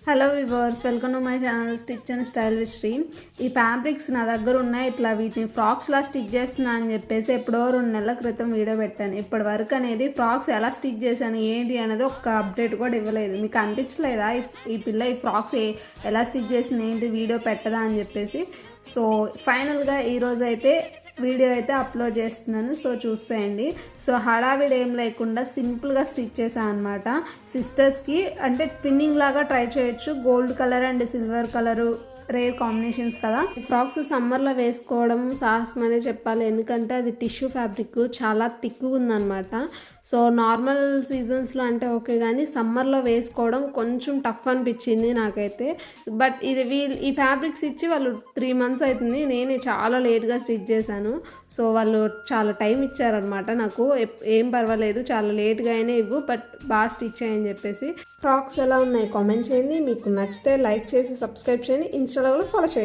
Hello viewers, welcome to my channel stitch and style with Sri. ఈ fabrics నా దగ్గర ఉన్నాయి. ఇట్లా వీటిని ఫ్రాక్స్లా స్టిచ్ చేస్తున్నా అని చెప్పేసి ఎప్పుడో 2 నెలల క్రితం వీడియో పెట్టాను. ఇప్పటి వరకు అనేది ఫ్రాక్స్ ఎలా స్టిచ్ చేశాను ఏంటి అనేది ఒక అప్డేట్ కూడా ఇవ్వలేదు. మీకు అనిపించలేదా ఈ పిల్ల ఈ ఫ్రాక్స్ ఎలా స్టిచ్ చేసింది ఏంటి వీడియో పెట్టదా అని చెప్పేసి? సో ఫైనల్గా ఈరోజు అయితే వీడియో అయితే అప్లోడ్ చేస్తున్నాను. సో చూసేయండి. సో హడావిడి ఏం లేకుండా సింపుల్గా స్టిచ్ చేశాను అనమాట. సిస్టర్స్కి అంటే ట్విన్నింగ్ లాగా ట్రై చేయొచ్చు. Gold colour and silver colour rare combinations కదా. ఫ్రాక్స్ సమ్మర్లో వేసుకోవడం సాహసం అనే చెప్పాలి. ఎందుకంటే అది టిష్యూ ఫ్యాబ్రిక్ చాలా థిక్గా ఉందన్నమాట. సో నార్మల్ సీజన్స్లో అంటే ఓకే, కానీ సమ్మర్లో వేసుకోవడం కొంచెం టఫ్ అనిపించింది నాకైతే. బట్ ఈ ఫ్యాబ్రిక్స్ ఇచ్చి వాళ్ళు 3 months అవుతుంది. నేను చాలా లేట్గా స్టిచ్ చేశాను. సో వాళ్ళు చాలా టైం ఇచ్చారనమాట నాకు. ఏం పర్వాలేదు, చాలా లేట్గా అయినా ఇవ్వు, బట్ బాగా స్టిచ్ అయ్యని చెప్పేసి. ఫ్రాక్స్ ఎలా ఉన్నాయి కామెంట్ చేయండి. మీకు నచ్చితే లైక్ చేసి సబ్స్క్రైబ్ చేయండి. ఇన్స్టాలో కూడా ఫాలో చేయండి.